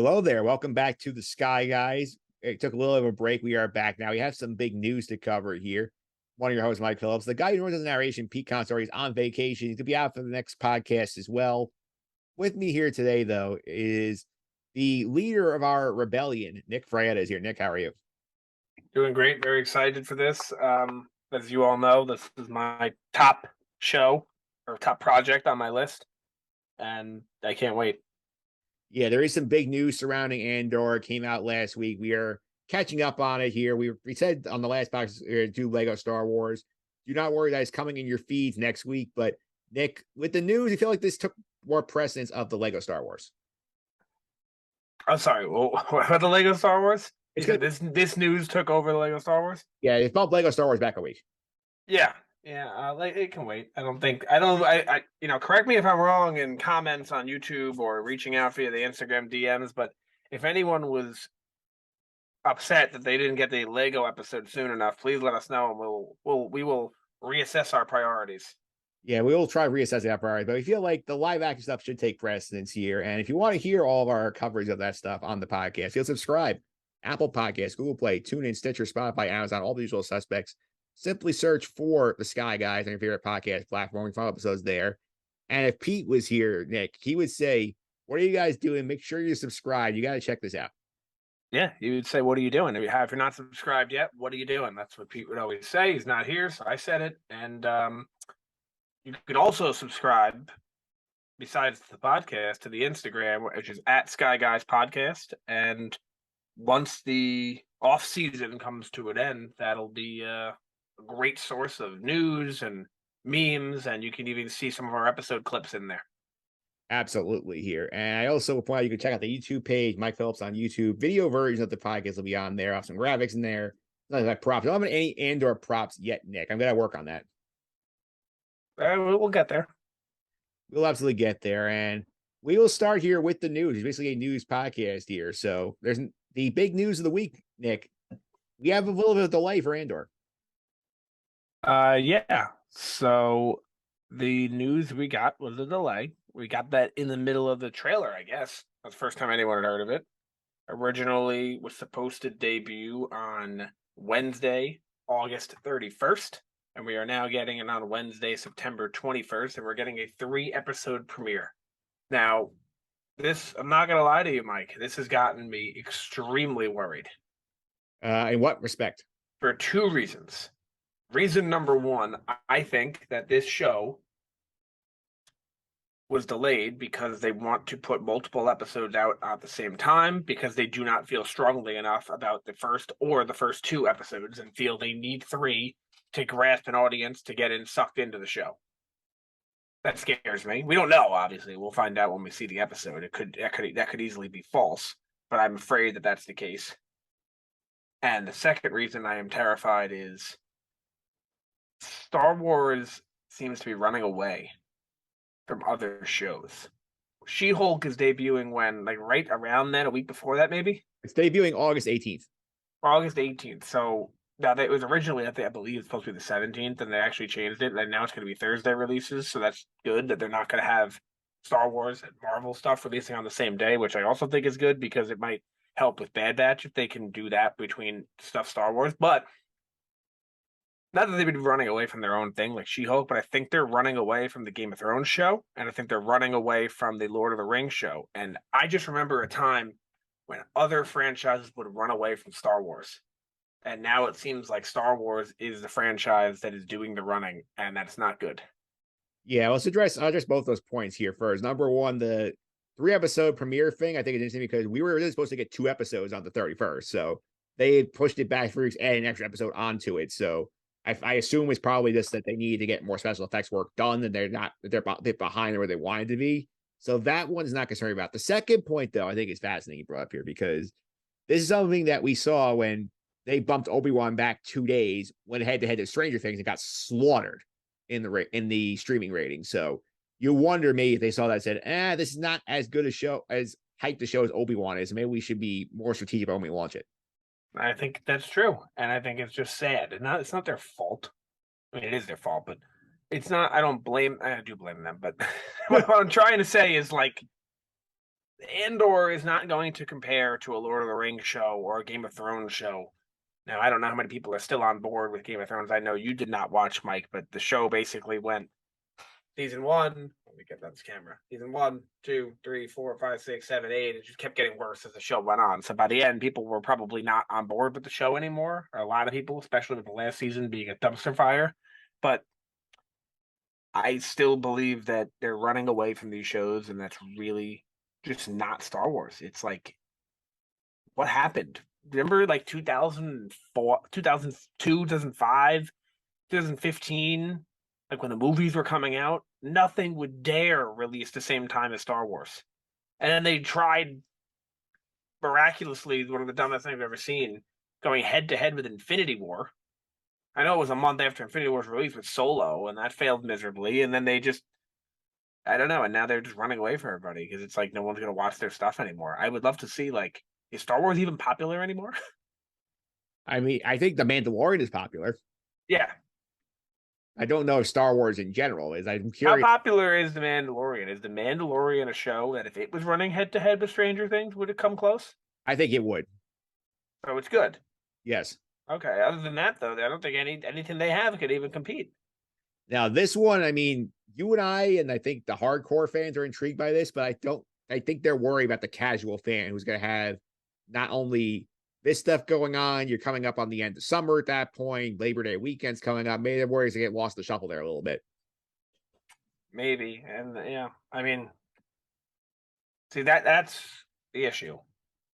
Hello there. Welcome back to the Sky Guys. It took a little of a break. We are back now. We have some big news to cover here. One of your hosts, Mike Phillips. The guy who does the narration, Pete Consor, is on vacation. He's going to be out for the next podcast as well. With me here today, though, is the leader of our rebellion, Nick Fraietta, is here. Nick, how are you? Doing great. Very excited for this. As you all know, this is my top show or top project on my list, and I can't wait. Yeah, there is some big news surrounding Andor. It came out last week. We are catching up on it here. We said on the last box do Lego Star Wars. Do not worry that it's coming in your feeds next week. But Nick, with the news, I feel like this took more precedence of the Lego Star Wars. I'm sorry. What about the Lego Star Wars? It's You gonna, said this news took over the Lego Star Wars? yeah, it bumped Lego Star Wars back a week. Yeah. Like it can wait. Correct me if I'm wrong in comments on YouTube or reaching out via the Instagram DMs, but if anyone was upset that they didn't get the Lego episode soon enough, please let us know, and we will reassess our priorities. Yeah, we will try reassessing that priority, but we feel like the live action stuff should take precedence here. And if you want to hear all of our coverage of that stuff on the podcast, you'll subscribe. Apple Podcasts, Google Play, TuneIn, Stitcher, Spotify, Amazon, all the usual suspects. Simply search for the Sky Guys on your favorite podcast platform. We find episodes there. And if Pete was here, Nick, he would say, "What are you guys doing? Make sure you subscribe. You got to check this out." Yeah, you would say, "What are you doing? If you're not subscribed yet, what are you doing?" That's what Pete would always say. He's not here, so I said it. And you could also subscribe, besides the podcast, to the Instagram, which is at Sky Guys Podcast. And once the off season comes to an end, that'll be a great source of news and memes, and you can even see some of our episode clips in there. Absolutely here. And I also will point out you can check out the YouTube page, Mike Phillips on YouTube. Video version of the podcast will be on there. I have some graphics in there. Nothing like props. I don't have any Andor props yet, Nick. I'm going to work on that. We'll get there. We'll absolutely get there. And we will start here with the news. It's basically a news podcast here. So there's the big news of the week, Nick. We have a little bit of delay for Andor. Yeah. So the news we got was a delay. We got that in the middle of the trailer, I guess. That's the first time anyone had heard of it. Originally was supposed to debut on Wednesday, August 31st, and we are now getting it on Wednesday, September 21st, and we're getting a 3-episode premiere. Now, this, I'm not going to lie to you, Mike, this has gotten me extremely worried. In what respect? For 2 reasons. Reason number 1, I think that this show was delayed because they want to put multiple episodes out at the same time, because they do not feel strongly enough about the first 2 episodes and feel they need 3 to grasp an audience to get sucked into the show. That scares me. We don't know, obviously. We'll find out when we see the episode. That could easily be false, but I'm afraid that that's the case. And the second reason I am terrified is Star Wars seems to be running away from other shows. She-Hulk is debuting when? Like right around then, a week before that, maybe? It's debuting August 18th. August 18th. So now it was originally, I believe it's supposed to be the 17th, and they actually changed it, and now it's going to be Thursday releases. So that's good that they're not going to have Star Wars and Marvel stuff releasing on the same day, which I also think is good because it might help with Bad Batch if they can do that between stuff Star Wars. But not that they've been running away from their own thing like She-Hulk, but I think they're running away from the Game of Thrones show, and I think they're running away from the Lord of the Rings show. And I just remember a time when other franchises would run away from Star Wars. And now it seems like Star Wars is the franchise that is doing the running, and that's not good. Yeah, I'll address both those points here first. Number one, the 3-episode premiere thing, I think it's interesting because we were really supposed to get 2 episodes on the 31st. So they pushed it back for weeks, added an extra episode onto it. So I assume it's probably just that they need to get more special effects work done, and they're a bit behind where they wanted to be. So that one's not concerned about. The second point, though, I think is fascinating you brought up here, because this is something that we saw when they bumped Obi-Wan back 2 days, went head to head to Stranger Things, and got slaughtered in the streaming rating. So you wonder maybe if they saw that and said, this is not as good a show, as hyped a show as Obi-Wan is. Maybe we should be more strategic when we launch it. I think that's true, and I think it's just sad. It's not their fault. I mean, it is their fault, but it's not. I do blame them, but what I'm trying to say is, like, Andor is not going to compare to a Lord of the Rings show or a Game of Thrones show. Now, I don't know how many people are still on board with Game of Thrones. I know you did not watch, Mike, but the show basically went season one. Let me get that this camera. Season 1, 2, 3, 4, 5, 6, 7, 8. It just kept getting worse as the show went on. So by the end, people were probably not on board with the show anymore. Or a lot of people, especially with the last season being a dumpster fire. But I still believe that they're running away from these shows, and that's really just not Star Wars. It's like, what happened? Remember, like 2004, 2002, 2005, 2015, like when the movies were coming out, nothing would dare release the same time as Star Wars. And then they tried miraculously, one of the dumbest things I've ever seen, going head to head with Infinity War. I know it was a month after Infinity War's release with Solo, and that failed miserably. And then they just, I don't know, and now they're just running away from everybody because it's like no one's gonna watch their stuff anymore. I would love to see, like, is Star Wars even popular anymore? I mean, I think The Mandalorian is popular. Yeah. I don't know if Star Wars in general is. I'm How curious. popular is The Mandalorian? Is The Mandalorian a show that if it was running head to head with Stranger Things, would it come close? I think it would. So it's good. Yes. Okay. Other than that, though, I don't think anything they have could even compete. Now, this one, I mean, you and I think the hardcore fans are intrigued by this, but I think they're worried about the casual fan who's going to have not only this stuff going on, you're coming up on the end of summer at that point, Labor Day weekend's coming up. Maybe they're worried to get lost in the shuffle there a little bit. Maybe. And yeah, I mean, see, that's the issue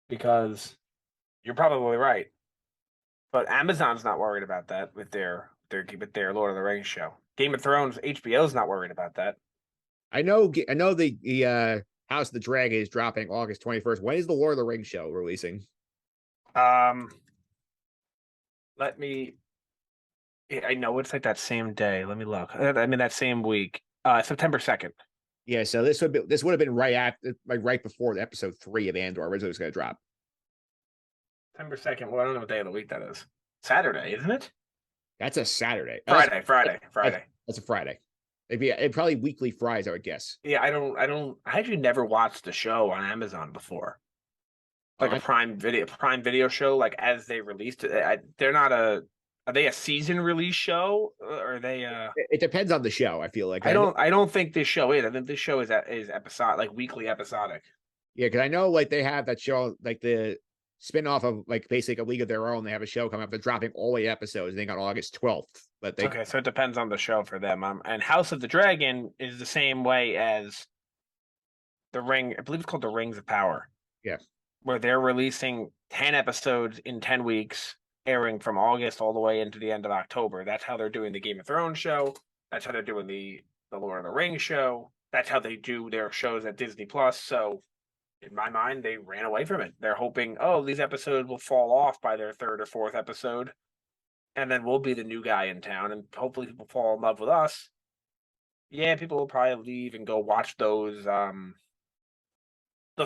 because you're probably right. But Amazon's not worried about that with their Lord of the Rings show. Game of Thrones, HBO's not worried about that. I know the House of the Dragon is dropping August 21st. When is the Lord of the Rings show releasing? Let me. I know it's like that same day. Let me look. I mean that same week, September 2nd. Yeah, so this would have been right after, like right before the episode 3 of Andor originally was going to drop. September 2nd. Well, I don't know what day of the week that is. Saturday, isn't it? That's a Saturday. Friday. That's a Friday. It'd probably weekly Fridays, I would guess. Yeah, I actually never watched the show on Amazon before. Like a Prime Video show, like as they released it. They're not are they a season release show? Or are they It depends on the show, I feel like. I don't think this show is. I think this show is episodic, like weekly episodic. Yeah, because I know like they have that show, like the spin-off of like basically a League of Their Own. They have a show coming up. They're dropping all 8 episodes, I think, on August 12th. But Okay, so it depends on the show for them. And House of the Dragon is the same way as The Ring. I believe it's called The Rings of Power. Yeah. Where they're releasing 10 episodes in 10 weeks, airing from August all the way into the end of October. That's how they're doing the Game of Thrones show. That's how they're doing the Lord of the Rings show. That's how they do their shows at Disney Plus. So in my mind, they ran away from it. They're hoping, oh, these episodes will fall off by their 3rd or 4th episode, and then we'll be the new guy in town, and hopefully people fall in love with us. Yeah, people will probably leave and go watch those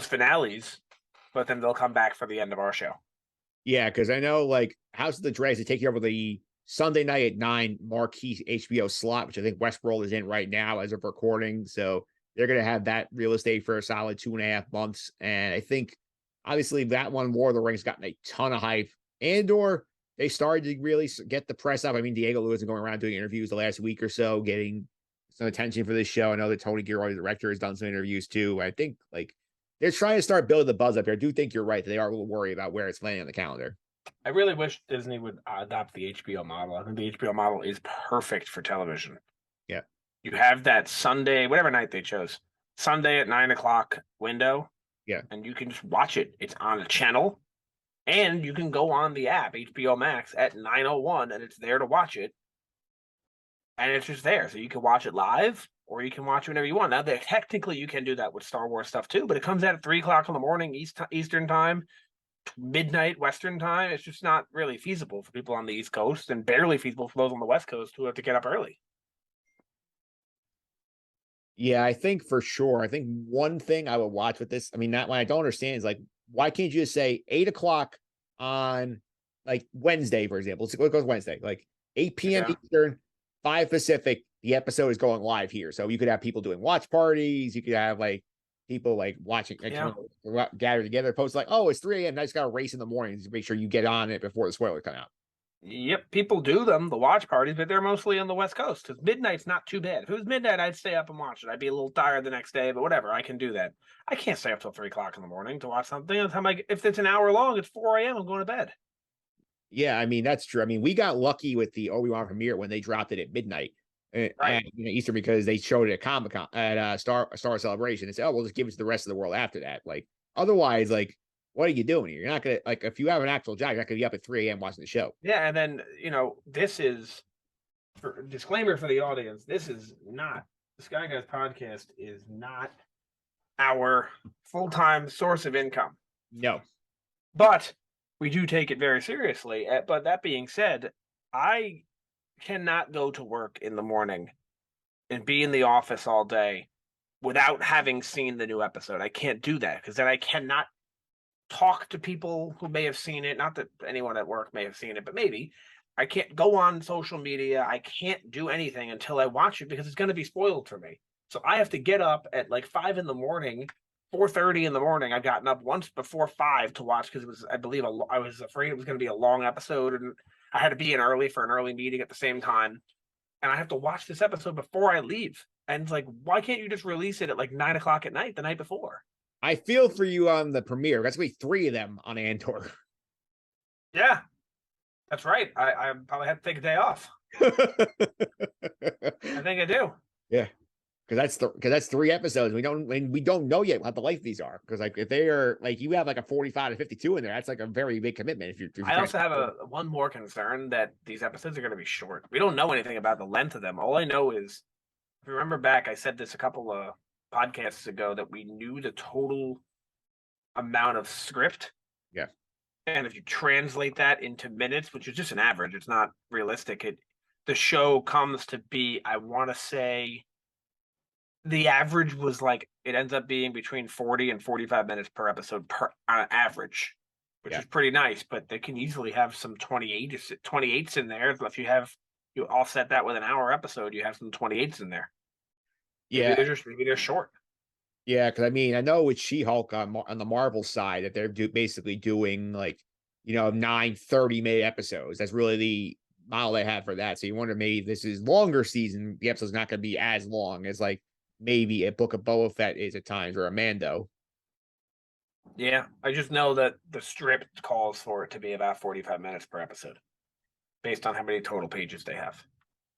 finales, but then they'll come back for the end of our show. Yeah, because I know like House of the Dragon is taking over the Sunday night at 9 marquee HBO slot, which I think Westworld is in right now as of recording. So they're going to have that real estate for a solid 2.5 months. And I think obviously that one, War of the Rings, gotten a ton of hype. Andor, they started to really get the press up. I mean, Diego Lewis is going around doing interviews the last week or so, getting some attention for this show. I know that Tony Gilroy, the director, has done some interviews too. I think like they're trying to start building the buzz up here. I do think you're right. They are a little worried about where it's landing on the calendar. I really wish Disney would adopt the HBO model. I think the HBO model is perfect for television. Yeah. You have that Sunday, whatever night they chose, Sunday at 9 o'clock window. Yeah. And you can just watch it. It's on a channel. And you can go on the app, HBO Max, at 9:01, and it's there to watch it. And it's just there. So you can watch it live, or you can watch it whenever you want. Now, technically, you can do that with Star Wars stuff, too, but it comes out at 3 o'clock in the morning, Eastern time, midnight Western time. It's just not really feasible for people on the East Coast, and barely feasible for those on the West Coast who have to get up early. Yeah, I think for sure. I think one thing I would watch with this, I mean, not what I don't understand is like, why can't you just say 8 o'clock on like Wednesday, for example? Let's go Wednesday, like 8 p.m. Eastern, 5 Pacific. The episode is going live here. So you could have people doing watch parties. You could have like people like watching, like Yeah. gather together, post like, "Oh, it's 3 a.m. I just got to race in the morning to make sure you get on it before the spoilers come out." Yep, people do them, the watch parties, but they're mostly on the West Coast because midnight's not too bad. If it was midnight, I'd stay up and watch it. I'd be a little tired the next day, but whatever, I can do that. I can't stay up till 3 o'clock in the morning to watch something. If it's an hour long, it's 4 a.m. I'm going to bed. Yeah, I mean that's true. I mean, we got lucky with the Obi-Wan premiere when they dropped it at midnight Right. at Easter because they showed it at Comic Con at Star Celebration and said, "Oh, we'll just give it to the rest of the world after that." Like, otherwise, like, what are you doing here? You're not gonna like if you have an actual job, you're not gonna be up at 3 a.m. watching the show. Yeah, and then this is for disclaimer for the audience. This is not the Sky Guys podcast is not our full-time source of income. No, But we do take it very seriously. But that being said, I cannot go to work in the morning and be in the office all day without having seen the new episode. I can't do that because then I cannot talk to people who may have seen it. Not that anyone at work may have seen it, but maybe. I can't go on social media. I can't do anything until I watch it because it's going to be spoiled for me. So I have to get up at like 5 in the morning, 4:30 in the morning. I've gotten up once before 5 to watch because it was, I believe, I was afraid it was going to be a long episode, and I had to be in early for an early meeting at the same time, and I have to watch this episode before I leave. And it's like, why can't you just release it at like 9 o'clock at night the night before? I feel for you on the premiere. That's gonna be 3 of them on Andor. Yeah, that's right. I probably have to take a day off. I think I do. Yeah, because that's 3 episodes. We don't know yet what the life these are. Because like if they are like you have like a 45 to 52 in there, that's like a very big commitment. If you're I also have one more concern that these episodes are going to be short. We don't know anything about the length of them. All I know is, if you remember back, I said this a couple of podcasts ago that we knew the total amount of script. Yeah. And if you translate that into minutes, which is just an average, it's not realistic. The show comes to be, I want to say, the average was like it ends up being between 40 and 45 minutes per episode on average, which is pretty nice. But they can easily have some 28s in there. If you offset that with an hour episode, you have some 28s in there. Yeah, maybe they're short. Yeah, because I mean, I know with She-Hulk on the Marvel side that they're basically doing like 9 30-minute episodes. That's really the model they have for that. So you wonder maybe this is longer season. The episode's not going to be as long as like maybe a Book of Boba Fett is at times or a Mando. Yeah, I just know that the script calls for it to be about 45 minutes per episode, based on how many total pages they have.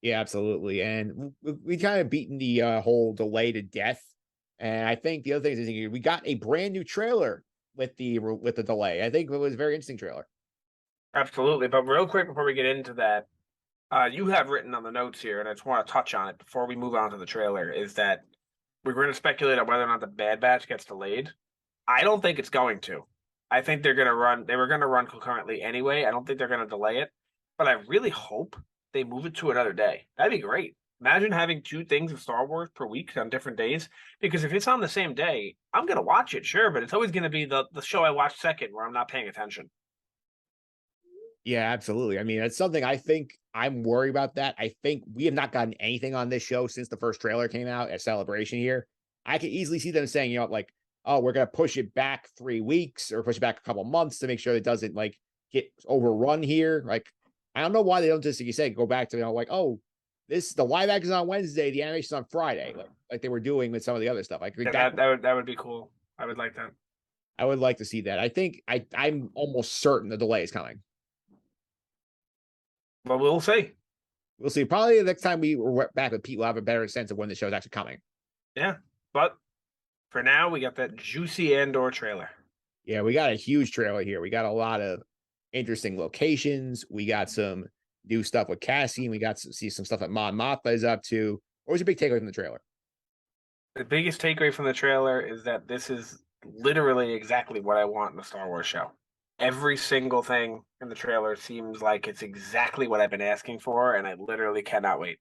Yeah, absolutely. And we kind of beaten the whole delay to death. And I think the other thing is we got a brand new trailer with the delay. I think it was a very interesting trailer. Absolutely. But real quick before we get into that, you have written on the notes here, and I just want to touch on it before we move on to the trailer, is that we're going to speculate on whether or not the Bad Batch gets delayed. I don't think it's going to. I think they were going to run concurrently anyway. I don't think they're going to delay it. But I really hope they move it to another day. That'd be great. Imagine having 2 things of Star Wars per week on different days. Because if it's on the same day, I'm going to watch it, sure, but it's always going to be the show I watch second where I'm not paying attention. Yeah, absolutely. I mean, that's something I think I'm worried about that. I think we have not gotten anything on this show since the first trailer came out at Celebration here. I could easily see them saying, like, oh, we're going to push it back 3 weeks or push it back a couple months to make sure it doesn't like get overrun here. Like, I don't know why they don't just, like you said, go back to, like, oh, the live action is on Wednesday, the animation is on Friday, like they were doing with some of the other stuff. Like that would be cool. I would like that. I would like to see that. I think I'm almost certain the delay is coming. But we'll see. We'll see. Probably the next time we were back with Pete, we'll have a better sense of when the show's actually coming. Yeah, but for now, we got that juicy Andor trailer. Yeah, we got a huge trailer here. We got a lot of interesting locations. We got some new stuff with Cassie, and we got to see some stuff that Mon Mothma is up to. What was your big takeaway from the trailer? The biggest takeaway from the trailer is that this is literally exactly what I want in a Star Wars show. Every single thing in the trailer seems like it's exactly what I've been asking for, and I literally cannot wait.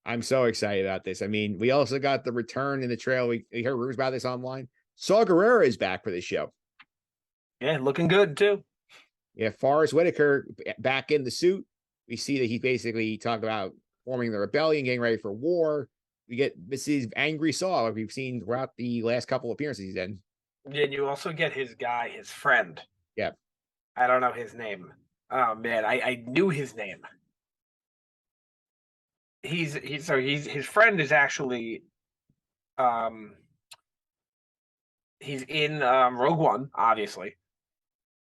I'm so excited about this. I mean, we also got the return in the trailer. We heard rumors about this online. Saw Gerrera is back for this show. Yeah, looking good too. Yeah, Forrest Whitaker back in the suit. We see that he basically talked about forming the rebellion, getting ready for war. we get Mrs. Angry Saw, like we've seen throughout the last couple appearances he's in. And you also get his guy, his friend. Yeah. I don't know his name. Oh man, I knew his name. He's his friend is actually um he's in Rogue One, obviously.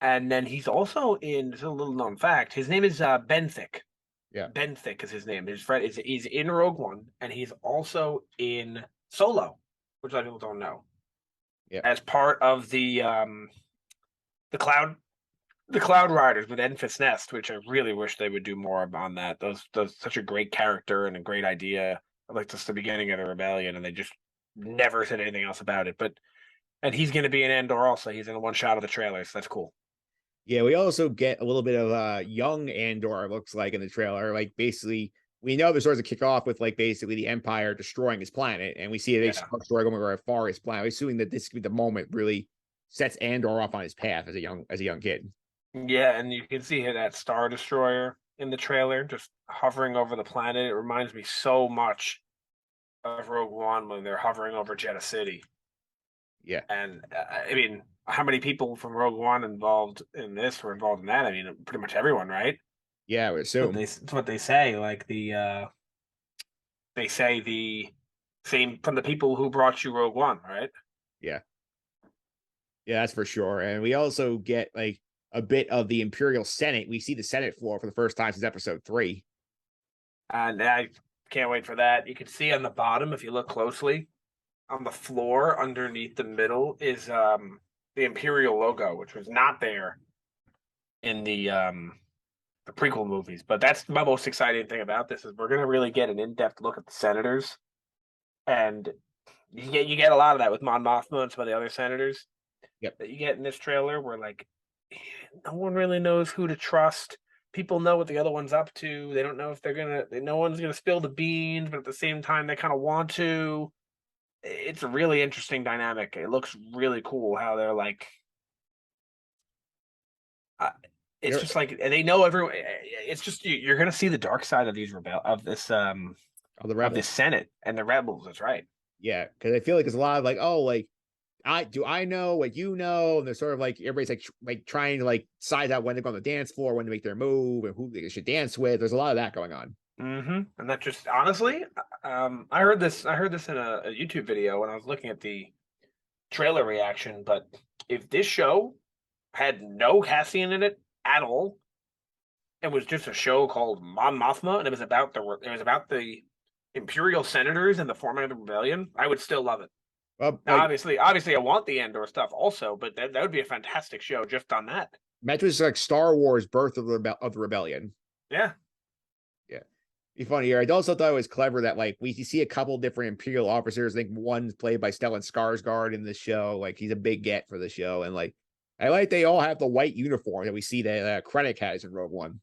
And then he's also in, just a little known fact, his name is Benthic. Yeah. Benthic is his name. His friend is he's in Rogue One, and he's also in Solo, which a lot of people don't know. Yeah. As part of the cloud riders with Enfys Nest, which I really wish they would do more on that. Those such a great character and a great idea. Like just the beginning of the rebellion, and they just never said anything else about it. But and he's going to be in Andor also. He's in one shot of the trailer, so that's cool. Yeah, we also get a little bit of young Andor, looks like, in the trailer. Like basically, we know the stories to kick off with like basically the Empire destroying his planet, and we see a big story going over far his planet. We're assuming that this could be the moment really sets Andor off on his path as a young kid. Yeah, and you can see that Star Destroyer in the trailer, just hovering over the planet. It reminds me so much of Rogue One when they're hovering over Jeddah City. Yeah, and I mean, how many people from Rogue One involved in this were involved in that? I mean, pretty much everyone, right? Yeah, I would assume. That's what they say. Like they say the same from the people who brought you Rogue One, right? Yeah, yeah, that's for sure. And we also get like a bit of the Imperial Senate. We see the Senate floor for the first time since episode 3. And I can't wait for that. You can see on the bottom, if you look closely, on the floor underneath the middle is the Imperial logo, which was not there in the prequel movies. But that's my most exciting thing about this is we're gonna really get an in-depth look at the senators, and you get a lot of that with Mon Mothma and some of the other senators. Yep. That you get in this trailer, where like no one really knows who to trust. People know what the other one's up to. They don't know if they're gonna. No one's gonna spill the beans, but at the same time, they kind of want to. It's a really interesting dynamic. It looks really cool how they're like. It's just like they know everyone. It's just you're gonna see the dark side of these of this Senate and the rebels. That's right. Yeah, because I feel like there's a lot of like, oh, like I know what you know, and they're sort of like everybody's like trying to like size out when they go on the dance floor, when to make their move, and who they should dance with. There's a lot of that going on. Mm-hmm. And that just honestly, I heard this in a YouTube video when I was looking at the trailer reaction. But if this show had no Cassian in it at all, it was just a show called Mon Mothma, and it was about the Imperial senators and the forming of the rebellion, I would still love it. Well, now, obviously, I want the Andor stuff also, but that would be a fantastic show just on that. Imagine it's like Star Wars: Birth of the Rebellion. Yeah. Be funny here. I also thought it was clever that like we see a couple different Imperial officers. I think one's played by Stellan Skarsgård in the show. Like he's a big get for the show, and like I like they all have the white uniform that we see that Krennic has in Rogue One.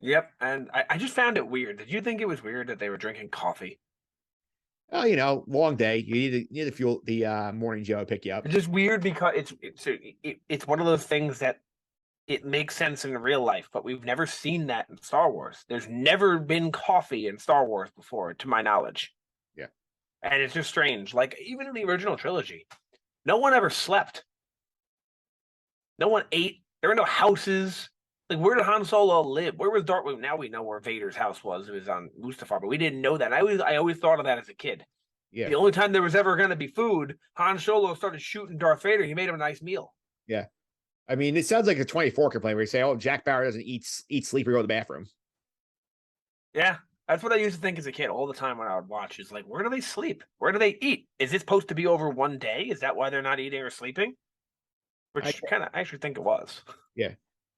Yep, and I just found it weird. Did you think it was weird that they were drinking coffee? Oh, long day. You need to fuel the morning Joe to pick you up. It's just weird because it's one of those things that it makes sense in real life, but we've never seen that in Star Wars. There's never been coffee in Star Wars before, to my knowledge. Yeah. And it's just strange. Like, even in the original trilogy, no one ever slept. No one ate. There were no houses. Like, where did Han Solo live? Where was Darth? Well, now we know where Vader's house was. It was on Mustafar, but we didn't know that. I always thought of that as a kid. Yeah. The only time there was ever going to be food, Han Solo started shooting Darth Vader. He made him a nice meal. Yeah. I mean, it sounds like a 24 complaint where you say, oh, Jack Bauer doesn't eat, sleep, or go to the bathroom. Yeah. That's what I used to think as a kid all the time when I would watch is like, where do they sleep? Where do they eat? Is it supposed to be over one day? Is that why they're not eating or sleeping? Which I actually think it was. Yeah.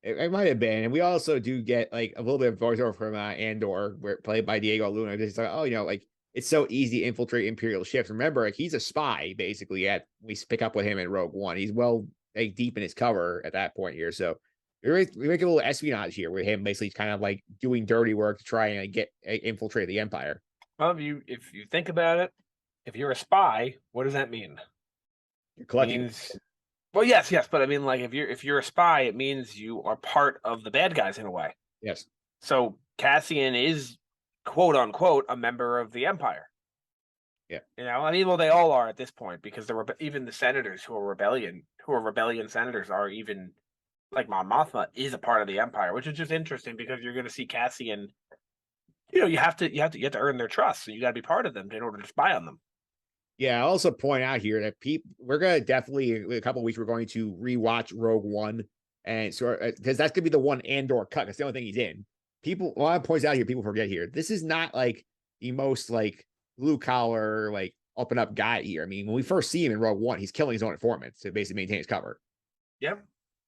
It might have been. And we also do get like a little bit of voiceover from Andor, where played by Diego Luna. It's like, oh, like it's so easy to infiltrate Imperial ships. Remember, like he's a spy, basically, we pick up with him in Rogue One. He's like deep in his cover at that point here. So we make a little espionage here with him basically kind of like doing dirty work to try and infiltrate the Empire. Well, if you think about it, if you're a spy, what does that mean? You're collecting. Well, yes, but I mean, like if you're a spy, it means you are part of the bad guys in a way. Yes. So Cassian is quote unquote a member of the Empire. Yeah. You know, I mean, well, they all are at this point because even the senators who are rebellion senators are even like Mon Mothma is a part of the Empire, which is just interesting because you're going to see Cassian. You know, you have to earn their trust, so you got to be part of them in order to spy on them. Yeah, I also point out here that we're gonna definitely in a couple of weeks we're going to rewatch Rogue One, and so because that's gonna be the one Andor cut. That's the only thing he's in. People, a lot of points out here. People forget here. This is not like the most like blue collar like up and up guy here. I mean, when we first see him in Rogue One, he's killing his own informants to basically maintain his cover. Yep,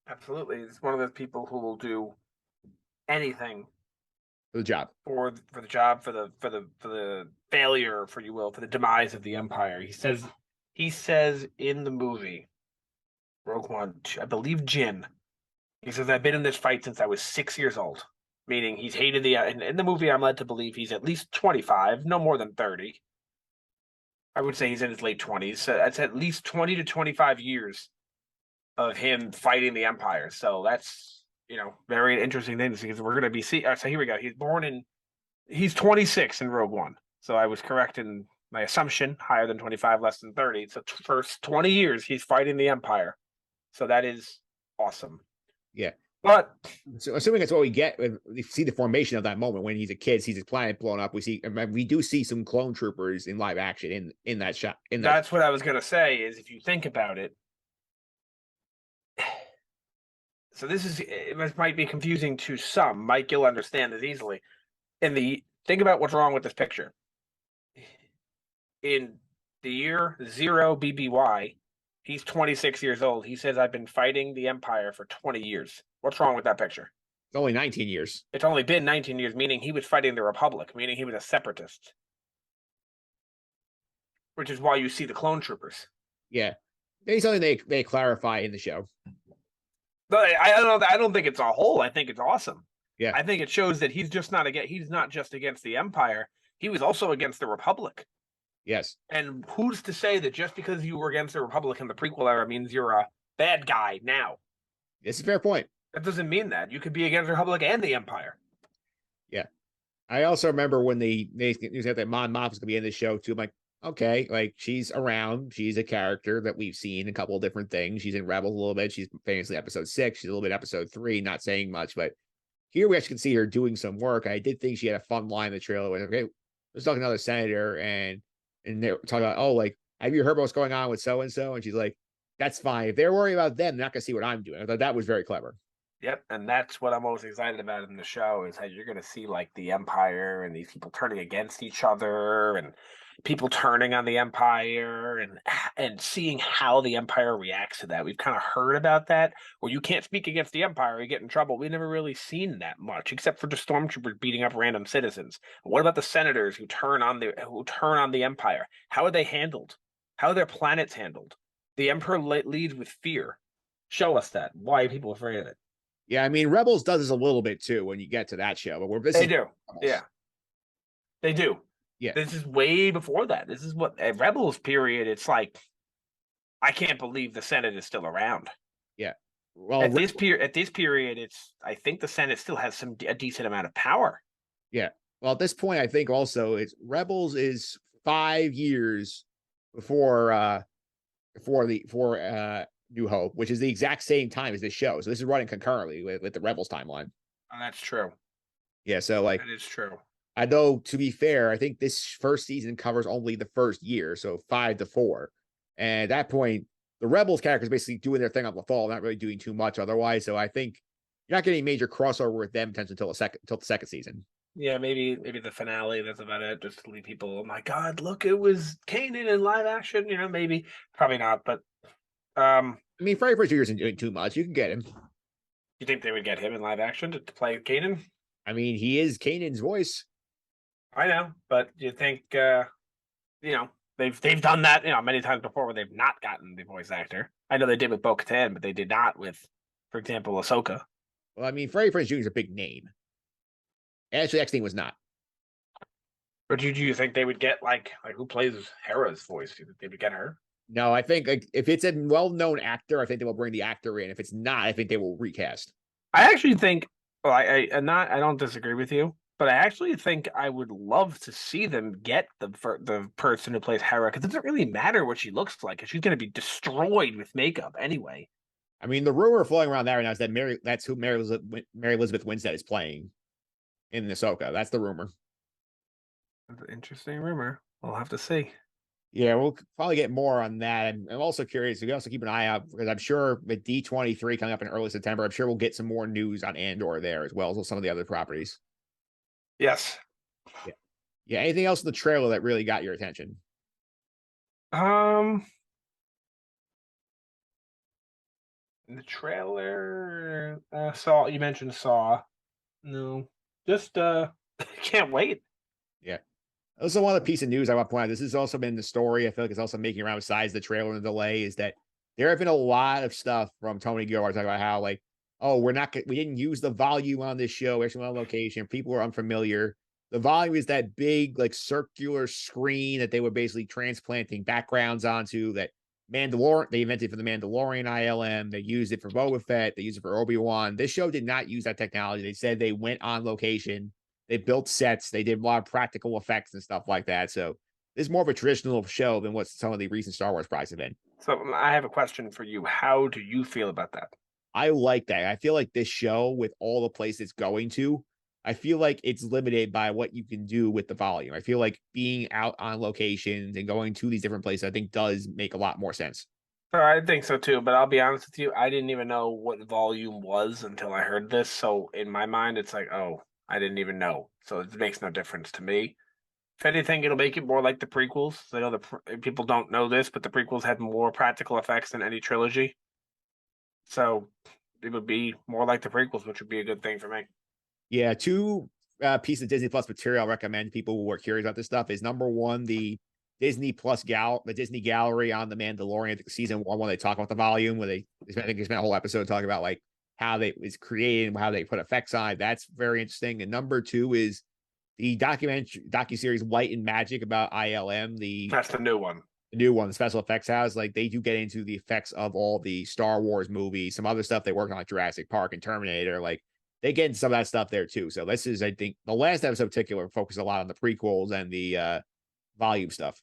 absolutely. It's one of those people who will do anything For the job. for the job, for the failure, for you will, for the demise of the Empire. He says in the movie Rogue One, I believe Jin. He says, I've been in this fight since I was 6 years old, meaning he's hated in the movie, I'm led to believe he's at least 25, no more than 30. I would say he's in his late 20s. So that's at least 20 to 25 years of him fighting the Empire. So that's, very interesting things because we're going to be see. So here we go. He's 26 in Rogue One. So I was correct in my assumption, higher than 25, less than 30. So first 20 years, he's fighting the Empire. So that is awesome. Yeah. But so assuming that's what we get, we see the formation of that moment when he's a kid, sees his planet blown up. We do see some clone troopers in live action in that shot. That's what I was gonna say. Is if you think about it, so it might be confusing to some. Mike, you'll understand this easily. Think about what's wrong with this picture. In the year 0 BBY, he's 26 years old. He says, I've been fighting the Empire for 20 years. What's wrong with that picture? It's only 19 years. It's only been 19 years, meaning he was fighting the Republic, meaning he was a separatist. Which is why you see the clone troopers. Yeah. Maybe something they clarify in the show. But I don't think it's a whole. I think it's awesome. Yeah. I think it shows that he's not just against the Empire. He was also against the Republic. Yes. And who's to say that just because you were against the Republic in the prequel era means you're a bad guy now? It's a fair point. That doesn't mean that. You could be against the Republic and the Empire. Yeah. I also remember when they said that Mon Mothma was going to be in the show too. I'm like, okay, like she's around. She's a character that we've seen in a couple of different things. She's in Rebels a little bit. She's famously episode 6. She's a little bit episode 3, not saying much, but here we actually can see her doing some work. I did think she had a fun line in the trailer with, okay, let's talk to another senator and they're talking about, oh, like, have you heard what's going on with so-and-so? And she's like, that's fine. If they're worried about them, they're not going to see what I'm doing. I thought that was very clever. Yep, and that's what I'm most excited about in the show is how you're going to see like the Empire and these people turning against each other and people turning on the Empire and seeing how the Empire reacts to that. We've kind of heard about that where you can't speak against the Empire, you get in trouble. We've never really seen that much except for the stormtroopers beating up random citizens. What about the senators who turn on the Empire? How are they handled? How are their planets handled? The Emperor leads with fear. Show us that. Why are people afraid of it? Yeah, I mean, Rebels does this a little bit too when you get to that show, but they do. Yeah, they do. Yeah, this is way before that. This is what at Rebels period. It's like I can't believe the Senate is still around. Yeah, well, at this period, it's I think the Senate still has a decent amount of power. Yeah, well, at this point, I think also it's Rebels is 5 years before New Hope, which is the exact same time as this show. So this is running concurrently with the Rebels timeline. Oh, that's true. Yeah, so like that is true. I know, to be fair, I think this first season covers only the first year, so 5 to 4. And at that point, the Rebels characters basically doing their thing on the fall, not really doing too much otherwise. So I think you're not getting major crossover with them until the second season. Yeah, maybe the finale. That's about it. Just to leave people. Oh my God! Look, it was Kanan in live action. Maybe, probably not. But I mean, Freddie Prinze isn't doing too much. You can get him. You think they would get him in live action to play Kanan? I mean, he is Kanan's voice. I know, but you think they've done that many times before where they've not gotten the voice actor. I know they did with Bo-Katan, but they did not with, for example, Ahsoka. Well, I mean, Freddie Prinze Jr. is a big name. Actually, X-Thing was not. But do you think they would get like who plays Hera's voice? Do you think they would get her? No, I think like if it's a well-known actor, I think they will bring the actor in. If it's not, I think they will recast. I actually think. Well, I don't disagree with you. But I actually think I would love to see them get the person who plays Hera, because it doesn't really matter what she looks like, because she's going to be destroyed with makeup anyway. I mean, the rumor flowing around there right now is that that's who Mary Elizabeth Winstead is playing in Ahsoka. That's the rumor. That's an interesting rumor. We'll have to see. Yeah, we'll probably get more on that. I'm also curious. We also keep an eye out because I'm sure with D23 coming up in early September, I'm sure we'll get some more news on Andor there as well as some of the other properties. Yes. Yeah. Yeah. Anything else in the trailer that really got your attention? In the trailer, Saw. You mentioned Saw. No, just can't wait. Yeah. Also, one other piece of news I want to point out. This has also been the story. I feel like it's also making around besides the trailer and the delay is that there have been a lot of stuff from Tony Gilroy talking about how like, oh, we didn't use the volume on this show. Actually, on location, people are unfamiliar. The volume is that big like circular screen that they were basically transplanting backgrounds onto. That Mandalorian they invented for the Mandalorian ILM. They used it for Boba Fett. They used it for Obi-Wan. This show did not use that technology. They said they went on location. They built sets. They did a lot of practical effects and stuff like that. So this is more of a traditional show than what some of the recent Star Wars projects have been. So I have a question for you. How do you feel about that? I like that. I feel like this show, with all the places it's going to, I feel like it's limited by what you can do with the volume. I feel like being out on locations and going to these different places, I think does make a lot more sense. So I think so too, but I'll be honest with you, I didn't even know what volume was until I heard this. So in my mind, it's like, oh, I didn't even know. So it makes no difference to me. If anything, it'll make it more like the prequels. I know people don't know this, but the prequels had more practical effects than any trilogy. So it would be more like the prequels, which would be a good thing for me. Yeah, two pieces of Disney Plus material I recommend people who are curious about this stuff is number one, the Disney Gallery on the Mandalorian season 1 when they talk about the volume, where I think they spent a whole episode talking about like how they was created and how they put effects on it. That's very interesting. And number two is the docuseries Light and Magic about ILM, That's the new one. The new one, the special effects house. Like they do get into the effects of all the Star Wars movies, some other stuff they work on like Jurassic Park and Terminator. Like they get into some of that stuff there too. So this is, I think, the last episode in particular focused a lot on the prequels and the volume stuff.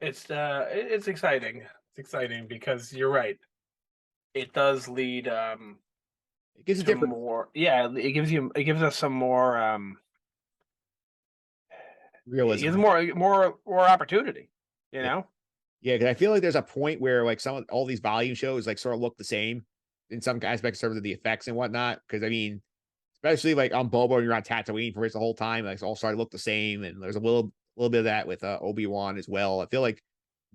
It's exciting. It's exciting because you're right. It does lead It gives a to different more. Yeah, it gives us some more it realism. gives more opportunity. You Yeah, know. yeah. Because I feel like there's a point where like all these volume shows like sort of look the same in some aspects in terms of the effects and whatnot. Because I mean, especially like on Boba and you're on Tatooine for the whole time, like it's all started to look the same. And there's a little bit of that with Obi-Wan as well. I feel like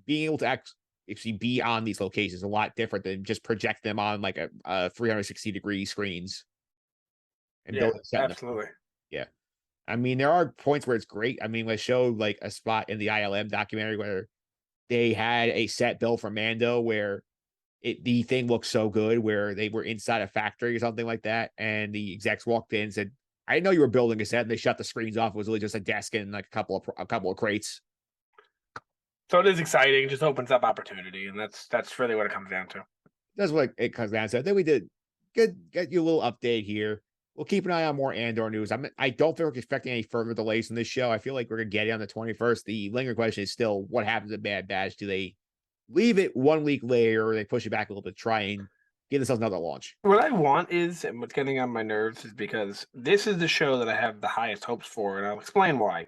being able to actually be on these locations is a lot different than just project them on like a 360-degree screens and Yeah, build a set. absolutely. Yeah. I mean, there are points where it's great. I mean, they showed like a spot in the ILM documentary where they had a set built for Mando where the thing looked so good where they were inside a factory or something like that. And the execs walked in and said, I didn't know you were building a set, and they shut the screens off. It was really just a desk and like a couple of crates. So it is exciting. It just opens up opportunity, and that's really what it comes down to. That's what it comes down to. Then we did get you a little update here. We'll keep an eye on more Andor news. I don't think we're expecting any further delays in this show. I feel like we're gonna get it on the 21st. The lingering question is still what happens at Bad Batch? Do they leave it 1 week later, or they push it back a little bit, try and give themselves another launch? What I want is, and what's getting on my nerves is because this is the show that I have the highest hopes for, and I'll explain why.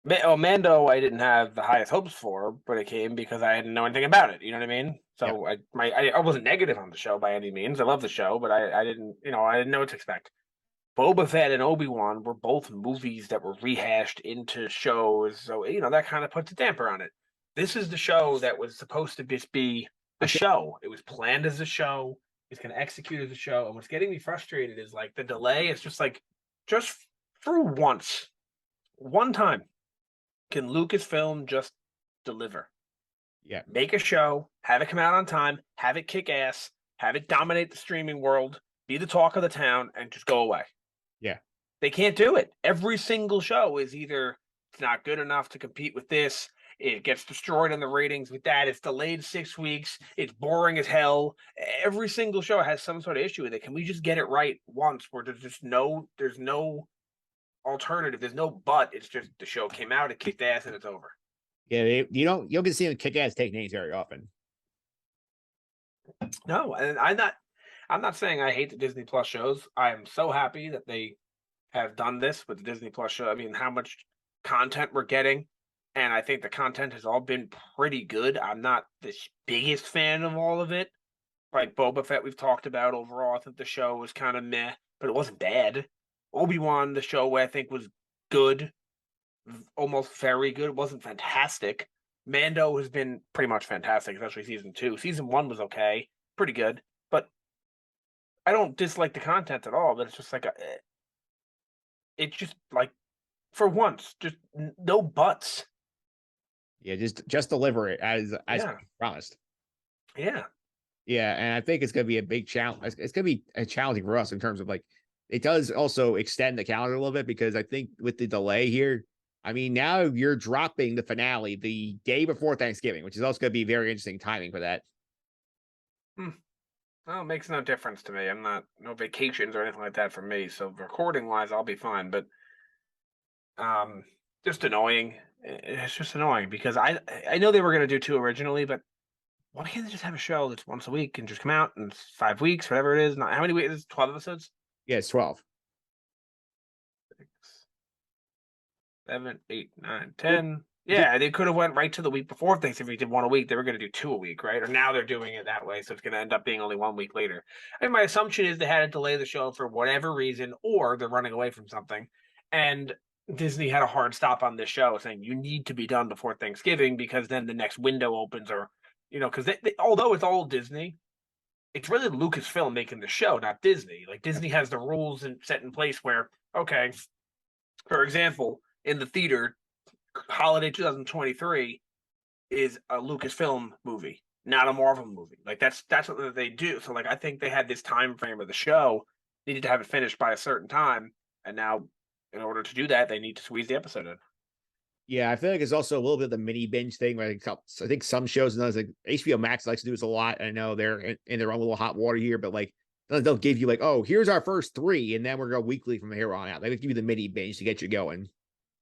Mando, I didn't have the highest hopes for, but it came because I didn't know anything about it. You know what I mean? So Yep. I wasn't negative on the show by any means. I love the show, but I didn't I didn't know what to expect. Boba Fett and Obi-Wan were both movies that were rehashed into shows, so that kind of puts a damper on it. This is the show that was supposed to just be a show. It was planned as a show. It's going to execute as a show. And what's getting me frustrated is like the delay. It's just like, just for once, one time, can Lucasfilm just deliver? Yeah. Make a show, have it come out on time, have it kick ass, have it dominate the streaming world, be the talk of the town, and just go away. Yeah. They can't do it. Every single show is either it's not good enough to compete with this, It gets destroyed in the ratings with that. It's delayed 6 weeks. It's boring as hell. Every single show has some sort of issue with it. Can we just get it right once where there's no alternative. There's no but. It's just the show came out, it kicked ass, and it's over. Yeah, you don't get to see them kick ass take names very often. No, and I'm not saying I hate the Disney Plus shows. I am so happy that they have done this with the Disney Plus show. I mean, how much content we're getting, and I think the content has all been pretty good. I'm not the biggest fan of all of it. Like Boba Fett, we've talked about overall. I think the show was kind of meh, but it wasn't bad. Obi-Wan, the show, I think was good, almost very good. It wasn't fantastic. Mando has been pretty much fantastic, especially season 2. Season 1 was okay, pretty good, but I don't dislike the content at all. But it's just like it's just like for once, just no buts. Yeah, just deliver it as promised. Yeah. Yeah, and I think it's going to be a big challenge. It's going to be a challenging for us in terms of like it does also extend the calendar a little bit because I think with the delay here, I mean now you're dropping the finale the day before Thanksgiving, which is also going to be very interesting timing for that. Well, it makes no difference to me. I'm not no vacations or anything like that for me. So recording wise, I'll be fine. But just annoying. It's just annoying because I know they were going to do 2 originally, but why can't they just have a show that's once a week and just come out in 5 weeks, whatever it is? Not how many weeks? Is 12 episodes? Yeah, it's 12. 6, 7, 8, 9, 10. Yeah, they could have went right to the week before Thanksgiving. If they did 1 a week, they were going to do 2 a week, right? Or now they're doing it that way, so it's going to end up being only 1 week later. And my assumption is they had to delay the show for whatever reason, or they're running away from something. And Disney had a hard stop on this show, saying you need to be done before Thanksgiving because then the next window opens, or because although it's all Disney, it's really Lucasfilm making the show, not Disney. Like Disney has the rules set in place where, okay, for example, in the theater, holiday 2023 is a Lucasfilm movie, not a Marvel movie. Like that's what they do. So like I think they had this time frame of the show, needed to have it finished by a certain time, and now in order to do that, they need to squeeze the episode in. Yeah, I feel like it's also a little bit of the mini binge thing. Where I think some shows, and like HBO Max likes to do this a lot. I know they're in their own little hot water here, but like they'll give you like, oh, here's our first 3, and then we're going weekly from here on out. They give you the mini binge to get you going.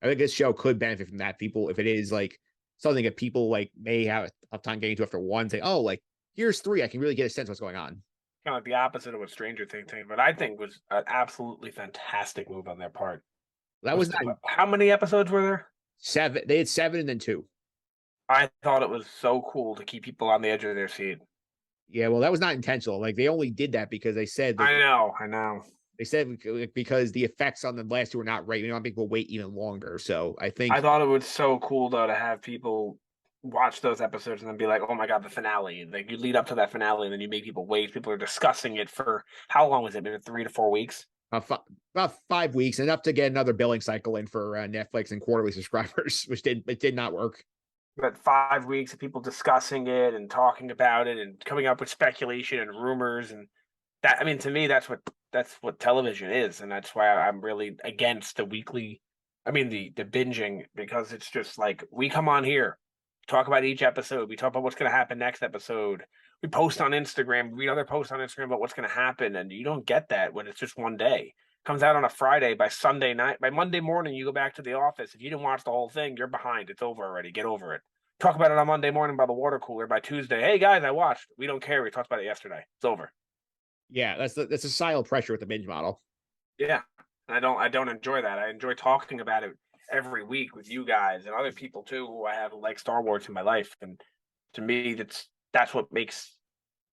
I think this show could benefit from that. People, if it is like something that people like may have a tough time getting to after 1, say, oh, like here's 3, I can really get a sense of what's going on. Kind of like the opposite of what Stranger Things did, but I think was an absolutely fantastic move on their part. That was how many episodes were there? 7. They had 7 and then 2. I thought it was so cool to keep people on the edge of their seat. Yeah, well, that was not intentional. Like they only did that because they said. I know. They said because the effects on the last 2 were not right. We don't think we'll wait even longer. So I thought it was so cool though to have people watch those episodes and then be like, "Oh my god, the finale!" Like you lead up to that finale and then you make people wait. People are discussing it for how long was it? Maybe 3 to 4 weeks. About 5 weeks, enough to get another billing cycle in for Netflix and quarterly subscribers, which did not work. But 5 weeks of people discussing it and talking about it and coming up with speculation and rumors and that. I mean, to me, that's what television is, and that's why I'm really against the weekly. I mean, the binging, because it's just like we come on here, talk about each episode, we talk about what's going to happen next episode. We post on Instagram, read other posts on Instagram about what's going to happen, and you don't get that when it's just one day. Comes out on a Friday. By Sunday night, by Monday morning, you go back to the office. If you didn't watch the whole thing, you're behind. It's over already. Get over it. Talk about it on Monday morning by the water cooler. By Tuesday, hey guys, I watched. We don't care. We talked about it yesterday. It's over. Yeah, that's a societal pressure with the binge model. Yeah, I don't enjoy that. I enjoy talking about it every week with you guys and other people too who I have like Star Wars in my life. And to me, that's what makes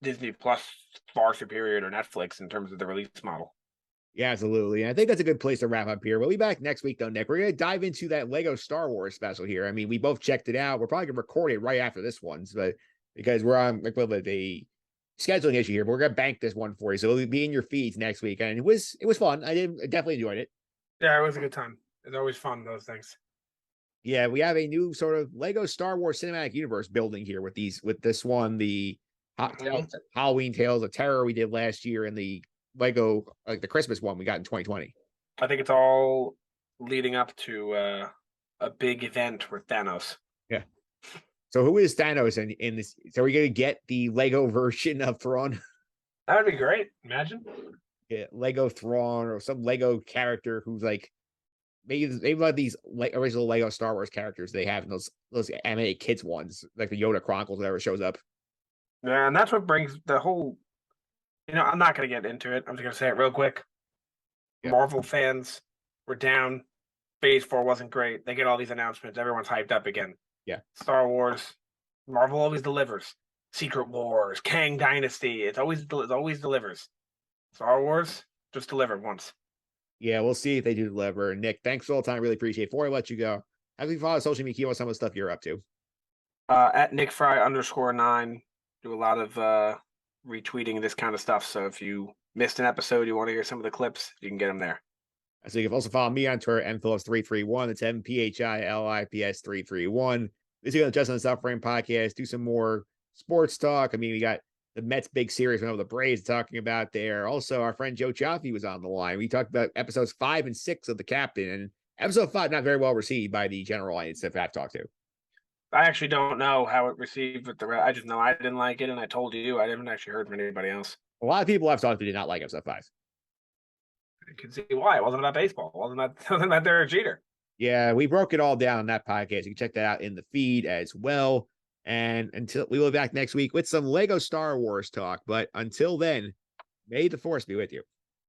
Disney Plus far superior to Netflix in terms of the release model. Yeah, absolutely. And I think that's a good place to wrap up here. We'll be back next week, though, Nick. We're going to dive into that Lego Star Wars special here. I mean, we both checked it out. We're probably going to record it right after this one, but because we're on like a scheduling issue here, but we're going to bank this one for you. So it'll be in your feeds next week. And it was fun. I definitely enjoyed it. Yeah, it was a good time. It's always fun, those things. Yeah, we have a new sort of Lego Star Wars cinematic universe building here with this one, the Halloween Tales of Terror we did last year, and the Lego, like the Christmas one we got in 2020. I think it's all leading up to a big event with Thanos. Yeah. So who is Thanos in this? So are we gonna get the Lego version of Thrawn? That would be great. Imagine. Yeah, Lego Thrawn or some Lego character who's like maybe like these original Lego Star Wars characters they have in those animated kids ones, like the Yoda Chronicles, whatever shows up. Yeah, and that's what brings the whole. I'm not going to get into it. I'm just going to say it real quick. Yeah. Marvel fans were down. Phase 4 wasn't great. They get all these announcements. Everyone's hyped up again. Yeah. Star Wars, Marvel always delivers. Secret Wars, Kang Dynasty. It always delivers. Star Wars just delivered once. Yeah, we'll see if they do deliver. Nick, thanks for all the time. Really appreciate it. Before I let you go, how do you follow social media? What some of the stuff you're up to? At Nick Fry _9. Do a lot of retweeting this kind of stuff. So if you missed an episode, you want to hear some of the clips, you can get them there. So you can also follow me on Twitter, mphillips331. It's MPHILIPS331. This is going to Just on the Suffering podcast, do some more sports talk. I mean, we got the Mets big series, we know the Braves talking about there. Also, our friend Joe Chaffee was on the line. We talked about episodes 5 and 6 of The Captain, and episode 5 not very well received by the general audience that I've talked to. I actually don't know how it received with the rest. I just know I didn't like it, and I told you I haven't actually heard from anybody else. A lot of people I've talked to did not like episode 5. I can see why. It wasn't about baseball. It wasn't about Derek Jeter. Yeah, we broke it all down on that podcast. You can check that out in the feed as well. And until we will be back next week with some Lego Star Wars talk. But until then, may the force be with you.